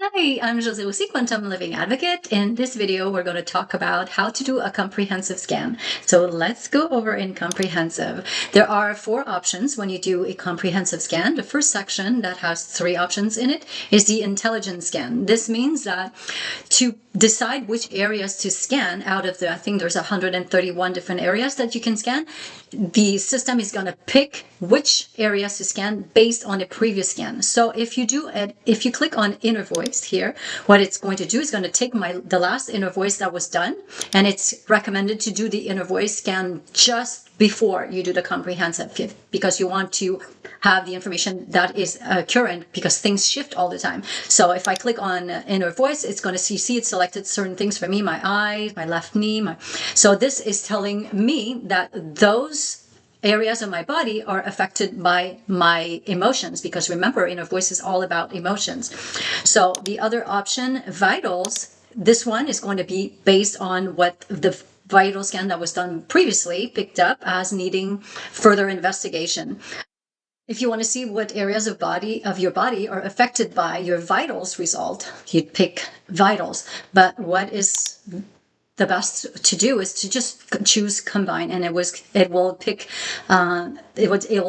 Hi, I'm Josée Roussy, Quantum Living Advocate. In this video, we're going to talk about how to do a comprehensive scan. So let's go over in comprehensive. There are 4 options when you do a comprehensive scan. The first section that has 3 options in it is the intelligence scan. This means that to decide which areas to scan out of I think there's 131 different areas that you can scan, the system is going to pick which areas to scan based on a previous scan. So if you click on inner voice here, what it's going to do is going to take the last inner voice that was done, and it's recommended to do the inner voice scan just before you do the comprehensive, because you want to have the information that is current, because things shift all the time. So if I click on inner voice, it's going to see it selected certain things for me, my eyes, my left knee. So this is telling me that those areas of my body are affected by my emotions, because remember, inner voice is all about emotions. So the other option, vitals, this one is going to be based on what the vital scan that was done previously picked up as needing further investigation. If you want to see what areas of your body are affected by your vitals result, you'd pick vitals. But what is the best to do is to just choose combine, and it will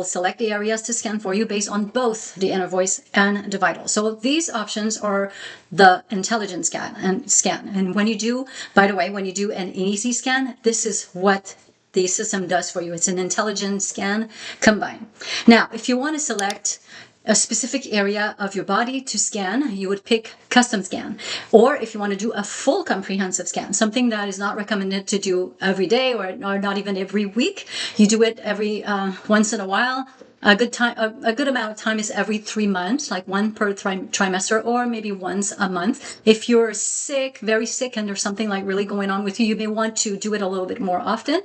select the areas to scan for you based on both the inner voice and the vital. So these options are the intelligence scan. And when you do, by the way, when you do an easy scan, this is what the system does for you. It's an intelligence scan combine. Now, if you want to select a specific area of your body to scan, you would pick custom scan. Or if you want to do a full comprehensive scan, something that is not recommended to do every day or not even every week, you do it every once in a while. A good amount of time is every 3 months, like one per trimester, or maybe once a month. If you're sick, very sick, and there's something like really going on with you, you may want to do it a little bit more often,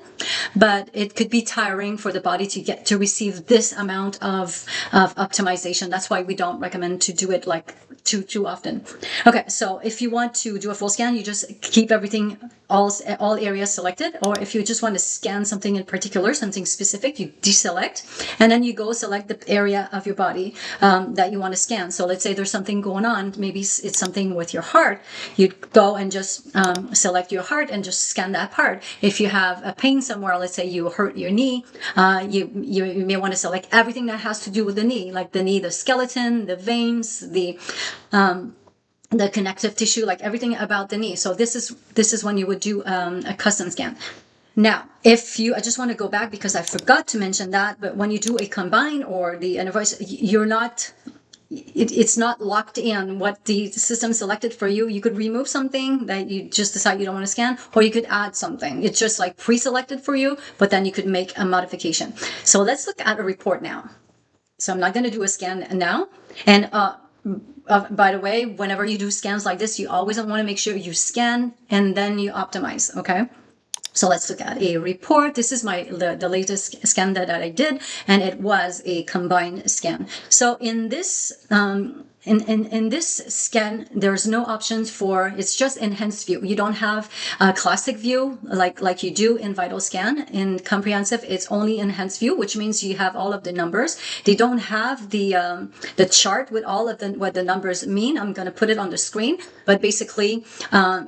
but it could be tiring for the body to receive this amount of optimization. That's why we don't recommend to do it like too often. Okay, so if you want to do a full scan, you just keep everything, all areas selected. Or if you just want to scan something in particular, something specific, you deselect, and then you go select the area of your body that you want to scan. So let's say there's something going on, maybe it's something with your heart, you'd go and just select your heart and just scan that part. If you have a pain somewhere, let's say you hurt your knee, you may want to select everything that has to do with the knee, like the knee, the skeleton, the veins, the connective tissue, like everything about the knee. So this is when you would do a custom scan. Now, I just want to go back because I forgot to mention that, but when you do a combine or the inner voice, it's not locked in what the system selected for you. You could remove something that you just decide you don't want to scan, or you could add something. It's just like pre-selected for you, but then you could make a modification. So let's look at a report now. So I'm not going to do a scan now. And by the way, whenever you do scans like this, you always want to make sure you scan and then you optimize, okay? So let's look at a report. This is the latest scan that I did, and it was a combined scan. So in this in this scan, there's no options for, it's just enhanced view. You don't have a classic view like you do in Vital Scan. In comprehensive, it's only enhanced view, which means you have all of the numbers. They don't have the chart with all of what the numbers mean. I'm going to put it on the screen, but basically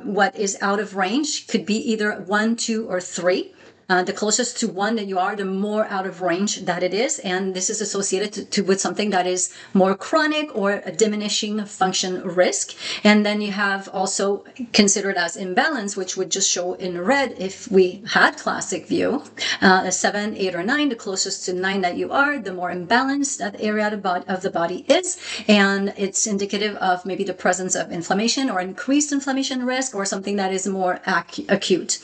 what is out of range could be either 1, 2, or 3. The closest to 1 that you are, the more out of range that it is. And this is associated with something that is more chronic or a diminishing function risk. And then you have also considered as imbalance, which would just show in red if we had classic view. A 7, 8, or 9, the closest to 9 that you are, the more imbalanced that area of the body is. And it's indicative of maybe the presence of inflammation or increased inflammation risk, or something that is more acute.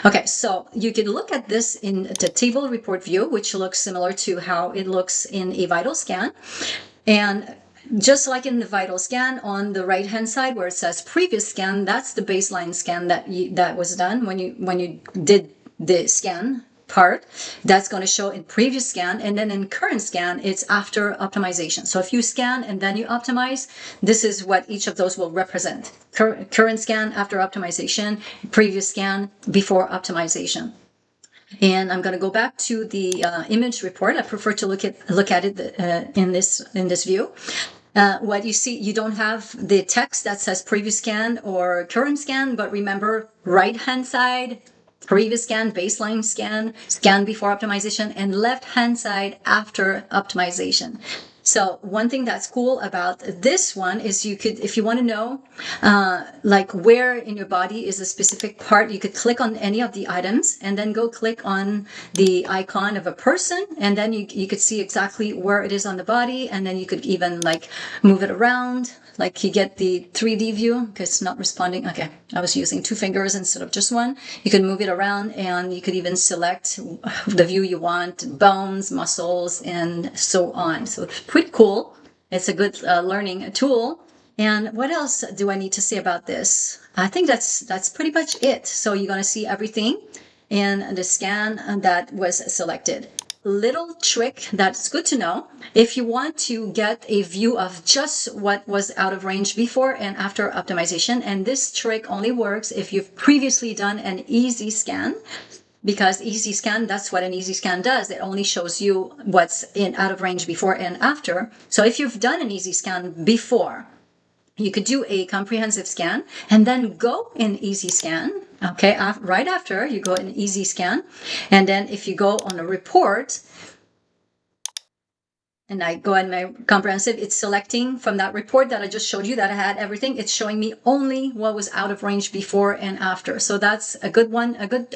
Okay, so you could look at this in the table report view, which looks similar to how it looks in a vital scan. And just like in the vital scan, on the right hand side where it says previous scan, that's the baseline scan that was done when you did the scan part. That's going to show in previous scan, and then in current scan, it's after optimization. So if you scan and then you optimize, this is what each of those will represent. Current scan after optimization, previous scan before optimization. And I'm going to go back to the image report. I prefer to look at it in this view. What you see, you don't have the text that says previous scan or current scan, but remember, right-hand side, previous scan, baseline scan, scan before optimization, and left-hand side after optimization. So one thing that's cool about this one is you could, if you want to know, like where in your body is a specific part, you could click on any of the items and then go click on the icon of a person, and then you could see exactly where it is on the body, and then you could even like move it around. Like you get the 3D view because it's not responding. Okay, I was using 2 fingers instead of just one. You can move it around, and you could even select the view you want, bones, muscles, and so on. So it's pretty cool. It's a good learning tool. And what else do I need to say about this? I think that's pretty much it. So you're going to see everything in the scan that was selected. Little trick that's good to know. If you want to get a view of just what was out of range before and after optimization, and this trick only works if you've previously done an easy scan, because easy scan, that's what an easy scan does. It only shows you what's in out of range before and after. So if you've done an easy scan before, you could do a comprehensive scan and then go in easy scan. Okay, right after you go in easy scan, and then if you go on a report, and I go in my comprehensive, it's selecting from that report that I just showed you that I had everything. It's showing me only what was out of range before and after. So that's a good one, a good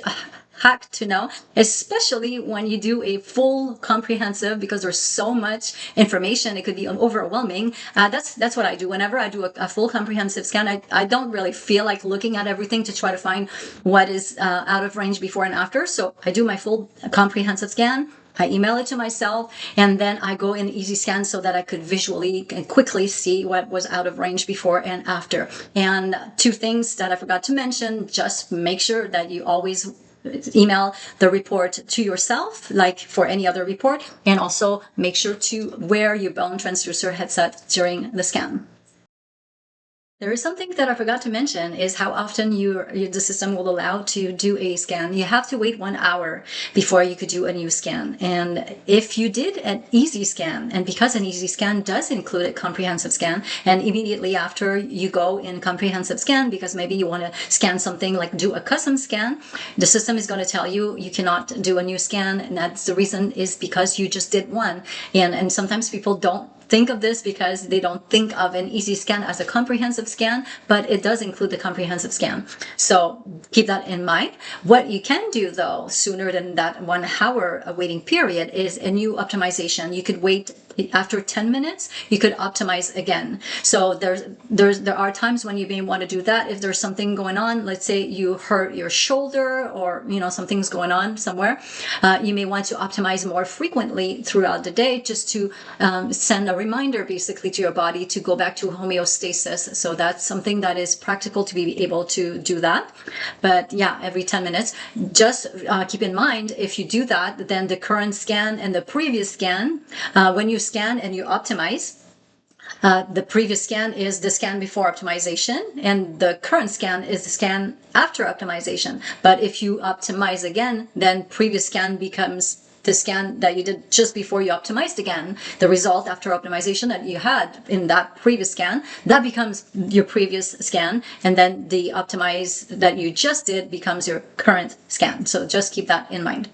hack to know, especially when you do a full comprehensive, because there's so much information, it could be overwhelming. That's what I do. Whenever I do a full comprehensive scan, I don't really feel like looking at everything to try to find what is out of range before and after. So I do my full comprehensive scan. I email it to myself, and then I go in easy scan so that I could visually and quickly see what was out of range before and after. And 2 things that I forgot to mention, just make sure that you always email the report to yourself, like for any other report, and also make sure to wear your bone transducer headset during the scan. There is something that I forgot to mention is how often the system will allow to do a scan. You have to wait 1 hour before you could do a new scan. And if you did an easy scan, and because an easy scan does include a comprehensive scan, and immediately after you go in comprehensive scan, because maybe you want to scan something like do a custom scan, the system is going to tell you you cannot do a new scan. And that's the reason is because you just did one. And sometimes people don't think of this because they don't think of an easy scan as a comprehensive scan, but it does include the comprehensive scan. So keep that in mind. What you can do though, sooner than that 1 hour waiting period, is a new optimization. You could wait after 10 minutes, you could optimize again. So there are times when you may want to do that if there's something going on. Let's say you hurt your shoulder, or something's going on somewhere. You may want to optimize more frequently throughout the day, just to send a reminder basically to your body to go back to homeostasis. So that's something that is practical to be able to do that. But yeah, every 10 minutes. Just keep in mind, if you do that, then the current scan and the previous scan, when you scan and you optimize, the previous scan is the scan before optimization, and the current scan is the scan after optimization. But if you optimize again, then previous scan becomes the scan that you did just before you optimized again. The result after optimization that you had in that previous scan, that becomes your previous scan, and then the optimize that you just did becomes your current scan. So just keep that in mind.